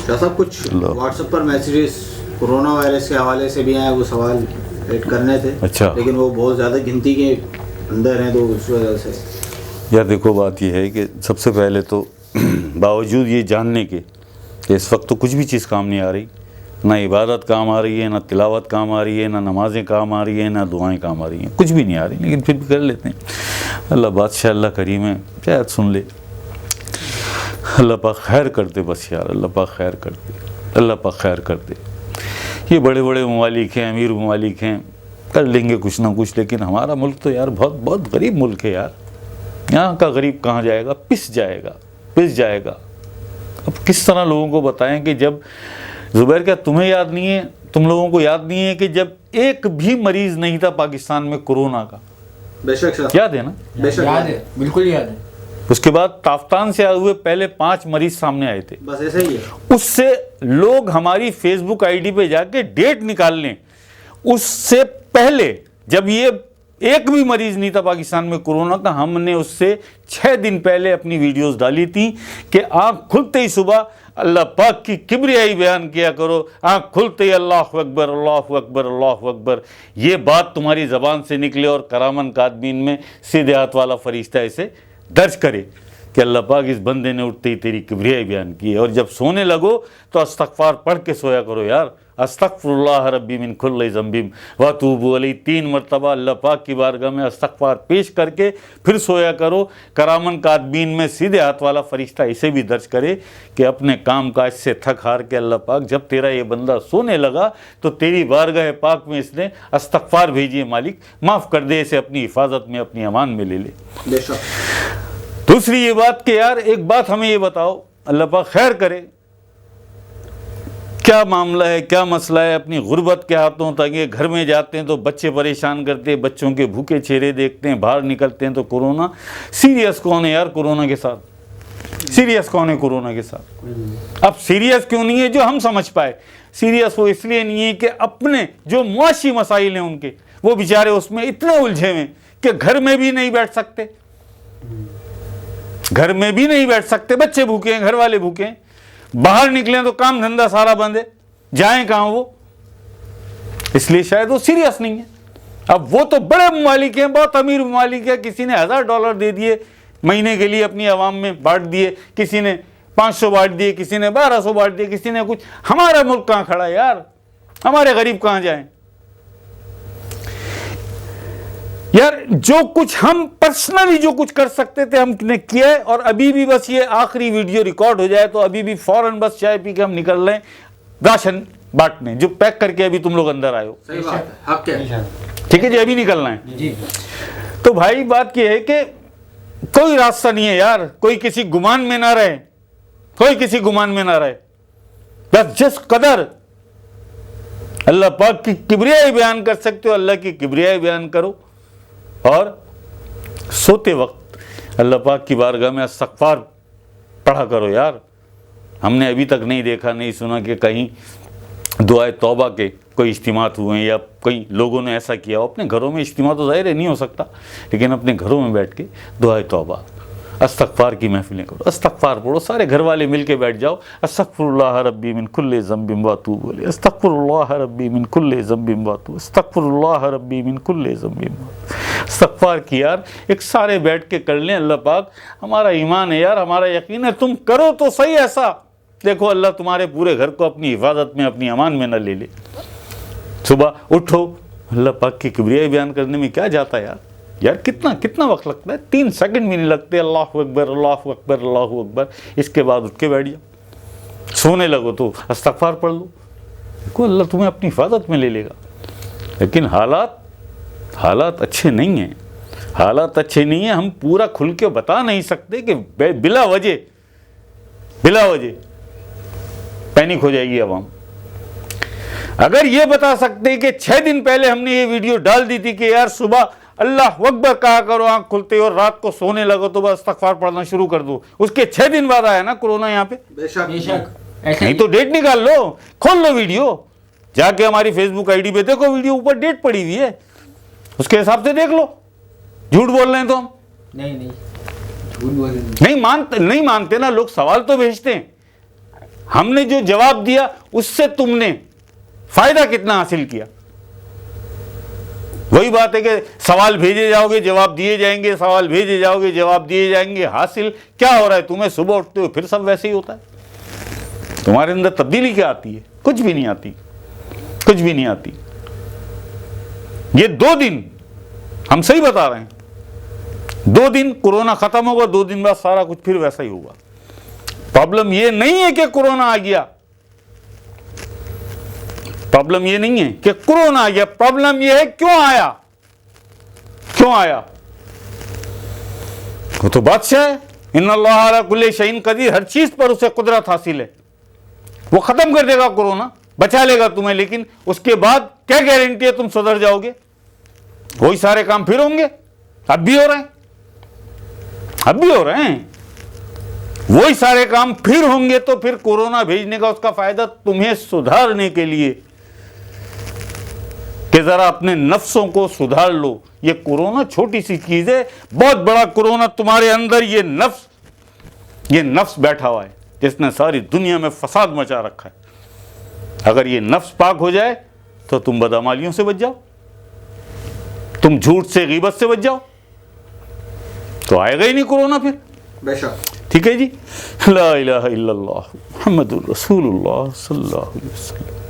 شاہ صاحب کچھ what's app پر messages corona virus کے حوالے سے بھی ہیں, وہ سوال ایڈ کرنے تھے. اچھا, لیکن وہ بہت زیادہ گنتی کے اندر ہیں تو اس وجہ سے. یار دیکھو بات یہ ہے کہ سب سے پہلے تو باوجود یہ جاننے کے کہ اس وقت تو کچھ بھی چیز کام نہیں آ رہی, نہ عبادت کام آ رہی ہے, نہ تلاوت کام آ رہی ہے, نہ نمازیں کام آ رہی ہیں, نہ دعائیں کام آ رہی ہیں, کچھ بھی نہیں آ رہی, لیکن پھر بھی کر لیتے ہیں. اللہ بادشاہ اللہ کریم ہے, شاید سن لے, اللہ پاک خیر کر دے بس یار, اللہ پاک خیر کر دے, اللہ پاک خیر کر دے. یہ بڑے بڑے ممالک ہیں, امیر ممالک ہیں, کر لیں گے کچھ نہ کچھ, لیکن ہمارا ملک تو یار بہت بہت غریب ملک ہے یار. یہاں کا غریب کہاں جائے گا, پس جائے گا. اب کس طرح لوگوں کو بتائیں کہ جب زبیر, کیا تمہیں یاد نہیں ہے, تم لوگوں کو یاد نہیں ہے کہ جب ایک بھی مریض نہیں تھا پاکستان میں کورونا کا؟ بے شک یاد ہے نا؟ بے شک یاد ہے, بالکل یاد ہے. اس کے بعد تافتان سے آئے ہوئے پہلے 5 مریض سامنے آئے تھے, بس ایسا ہی ہے. اس سے لوگ ہماری فیس بک آئی ڈی پہ جا کے ڈیٹ نکال لیں, اس سے پہلے جب یہ ایک بھی مریض نہیں تھا پاکستان میں کورونا کا, ہم نے اس سے 6 دن پہلے اپنی ویڈیوز ڈالی تھی کہ آنکھ کھلتے ہی صبح اللہ پاک کی کبریائی بیان کیا کرو, آنکھ کھلتے ہی اللہ اکبر اللہ اکبر اللہ اکبر, یہ بات تمہاری زبان سے نکلے اور کرامن کاتبین میں سیدھے ہاتھ والا فرشتہ اسے درج کرے کہ اللہ پاک اس بندے نے اٹھتے ہی تیری کبریائی بیان کی ہے. اور جب سونے لگو تو استغفار پڑھ کے سویا کرو یار, استغفر اللہ ربی من کل ذنب واتوب الیہ, 3 مرتبہ اللہ پاک کی بارگاہ میں استغفار پیش کر کے پھر سویا کرو. کرامن کاتبین میں سیدھے ہاتھ والا فرشتہ اسے بھی درج کرے کہ اپنے کام کاج سے تھک ہار کے اللہ پاک جب تیرا یہ بندہ سونے لگا تو تیری بارگاہ پاک میں اس نے استغفار بھیجی, مالک معاف کر دے, اسے اپنی حفاظت میں اپنی امان میں لے لے. بے شک. دوسری یہ بات کہ یار ایک بات ہمیں یہ بتاؤ, اللہ پاک خیر کرے, کیا معاملہ ہے, کیا مسئلہ ہے اپنی غربت کے ہاتھوں تک. یہ گھر میں جاتے ہیں تو بچے پریشان کرتے ہیں, بچوں کے بھوکے چہرے دیکھتے ہیں, باہر نکلتے ہیں تو کورونا. سیریس کون ہے یار کورونا کے ساتھ, سیریس کون ہے کورونا کے ساتھ؟ اب سیریس کیوں نہیں ہے جو ہم سمجھ پائے, سیریس وہ اس لیے نہیں ہے کہ اپنے جو معاشی مسائل ہیں ان کے, وہ بیچارے اس میں اتنے الجھے ہوئے کہ گھر میں بھی نہیں بیٹھ سکتے, گھر میں بھی نہیں بیٹھ سکتے, بچے بھوکے ہیں, گھر والے بھوکے ہیں, باہر نکلیں تو کام دھندا سارا بند ہے, جائیں کہاں وہ, اس لیے شاید وہ سیریس نہیں ہے. اب وہ تو بڑے ممالک ہیں, بہت امیر ممالک ہے, کسی نے $1000 دے دیے مہینے کے لیے اپنی عوام میں بانٹ دیے, کسی نے 500 بانٹ دیے, کسی نے 1200 بانٹ دیے, کسی نے کچھ. ہمارا ملک کہاں کھڑا ہے یار, ہمارے غریب کہاں جائیں یار. جو کچھ ہم پرسنلی جو کچھ کر سکتے تھے ہم نے کیا ہے, اور ابھی بھی بس یہ آخری ویڈیو ریکارڈ ہو جائے تو ابھی بھی فوراً بس چائے پی کے ہم نکل رہے ہیں راشن بانٹنے, جو پیک کر کے ابھی تم لوگ اندر آئے ہو. ٹھیک ہے جی, ابھی نکلنا ہے. تو بھائی بات یہ ہے کہ کوئی راستہ نہیں ہے یار, کوئی کسی گمان میں نہ رہے, کوئی کسی گمان میں نہ رہے. بس جس قدر اللہ پاک کی کبریائی بیان کر سکتے ہو اللہ کی کبریائی بیان کرو, اور سوتے وقت اللہ پاک کی بارگاہ میں استغفار پڑھا کرو یار. ہم نے ابھی تک نہیں دیکھا, نہیں سنا کہ کہیں دعائے توبہ کے کوئی اجتماعات ہوئے ہیں یا کئی لوگوں نے ایسا کیا ہو. اپنے گھروں میں اجتماع تو ظاہر ہے نہیں ہو سکتا, لیکن اپنے گھروں میں بیٹھ کے دعائے توبہ استغفار کی محفلیں کرو, استغفار پڑھو, سارے گھر والے مل کے بیٹھ جاؤ. استغفر اللہ ربی من کل ذنب واتوب الیہ, استغفر اللہ ربی من کل ذنب واتوب, استغفر اللہ ربی من کل ذنب. استغفار کی یار ایک سارے بیٹھ کے کر لیں. اللہ پاک ہمارا ایمان ہے یار, ہمارا یقین ہے, تم کرو تو صحیح ایسا, دیکھو اللہ تمہارے پورے گھر کو اپنی حفاظت میں اپنی امان میں نہ لے لے. صبح اٹھو, اللہ پاک کی کبریائی بیان کرنے میں کیا جاتا ہے یار کتنا وقت لگتا ہے, 3 سیکنڈ بھی نہیں لگتے. اللہ اکبر اللہ اکبر اللہ اکبر, اس کے بعد اٹھ کے بیٹھ جاؤ. سونے لگو تو استغفار پڑھ لو, دیکھو اللہ تمہیں اپنی حفاظت میں لے لے گا. لیکن حالات اچھے نہیں ہیں, حالات اچھے نہیں ہیں. ہم پورا کھل کے بتا نہیں سکتے کہ بلا وجہ پینک ہو جائے گی عوام. اگر یہ بتا سکتے کہ 6 دن پہلے ہم نے یہ ویڈیو ڈال دی تھی کہ یار صبح اللہ اکبر کہا کرو آنکھ کھلتے اور رات کو سونے لگو تو بس استغفار پڑھنا شروع کر دو, اس کے 6 دن بعد آیا نا کورونا یہاں پہ. بے شک نہیں تو ڈیٹ نکال لو, کھول لو ویڈیو, جا کے ہماری فیس بک آئی ڈی پہ دیکھو, ویڈیو اوپر ڈیٹ پڑی ہوئی ہے, اس کے حساب سے دیکھ لو. جھوٹ بول رہے ہیں تو ہم نہیں مانتے نا لوگ, سوال تو بھیجتے ہیں. ہم نے جو جواب دیا اس سے تم نے فائدہ کتنا حاصل کیا؟ وہی بات ہے کہ سوال بھیجے جاؤ گے جواب دیے جائیں گے، سوال بھیجے جاؤ گے جواب دیے جائیں گے. حاصل کیا ہو رہا ہے تمہیں؟ صبح اٹھتے ہو پھر سب ویسے ہی ہوتا ہے. تمہارے اندر تبدیلی کیا آتی ہے؟ کچھ بھی نہیں آتی، کچھ بھی نہیں آتی. یہ 2 دن ہم صحیح بتا رہے ہیں، 2 دن کورونا ختم ہوگا، 2 دن بعد سارا کچھ پھر ویسا ہی ہوگا. پرابلم یہ نہیں ہے کہ کورونا آ گیا، پرابلم یہ نہیں ہے کہ کورونا آ گیا، پرابلم یہ ہے کیوں آیا، کیوں آیا. وہ تو بادشاہ ہے، ان اللہ علی کل شیء قدیر، ہر چیز پر اسے قدرت حاصل ہے. وہ ختم کر دے گا کورونا، بچا لے گا تمہیں، لیکن اس کے بعد کیا گارنٹی ہے تم سدھر جاؤ گے؟ وہی سارے کام پھر ہوں گے. اب بھی ہو رہے ہیں، اب بھی ہو رہے ہیں. وہی سارے کام پھر ہوں گے تو پھر کورونا بھیجنے کا اس کا فائدہ تمہیں سدھارنے کے لیے کہ ذرا اپنے نفسوں کو سدھار لو. یہ کورونا چھوٹی سی چیز ہے، بہت بڑا کورونا تمہارے اندر یہ نفس بیٹھا ہوا ہے جس نے ساری دنیا میں فساد مچا رکھا ہے. اگر یہ نفس پاک ہو جائے تو تم بدعمالیوں سے بچ جاؤ، تم جھوٹ سے غیبت سے بچ جاؤ، تو آئے گا ہی نہیں کورونا پھر. بے شک. ٹھیک ہے جی. لا الہ الا اللہ محمد الرسول اللہ صلی اللہ علیہ وسلم.